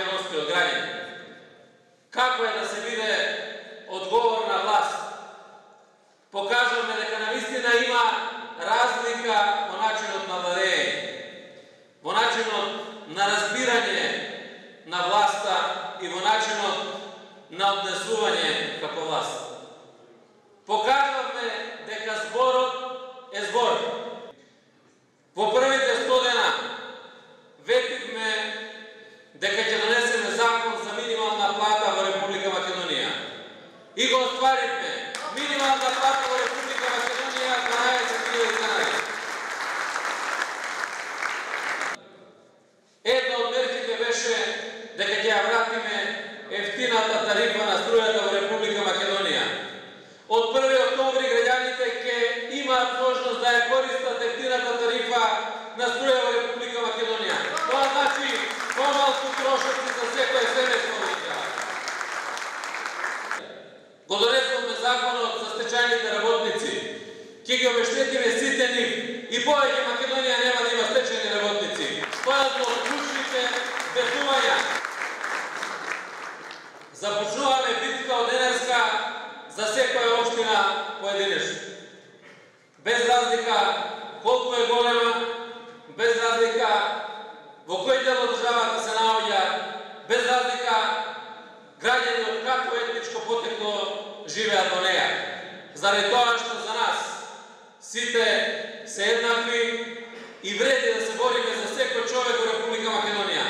Makedonske od građana. Kako je da se vide odgovorna vlast? Pokažu me дека наистина има разлика во начинот на владење, во начинот на разбирање на власта и во начинот на однесување како власт. Покажавме дека зборот е збор. Во првите 100 дена ветивме дека ќе донесеме закон за минимална плата во Република Македонија. И го остваривме. Минимална плата во Република Македонија 12.000 денари. Една од мерките беше дека ќе ја вратиме ефтината тарифа на струјата во Република Македонија. Од 1 октомври граѓаните ќе имаат можност да ја користат ефтината тарифа на струја во Република Македонија. Тоа значи помалку трошоци за секој семејство во држава. Го донесовме законот за стечајните работници. Ќе ги обештетиме сите нив и повеќе Македонија нема да има стечајни работници. Тоа се клучните ветувања. Започнуваме битка од денеска за секоја општина поединечно. Без разлика колку е голема, без разлика во кој дел од државата се наоѓа, без разлика граѓани од какво етничко потекло живеат во неја. Заради тоа што за нас сите се еднакви и вреди да се бориме за секој човек во Република Македонија,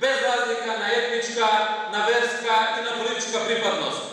без разлика на етничка, на верска и на политичка припадност.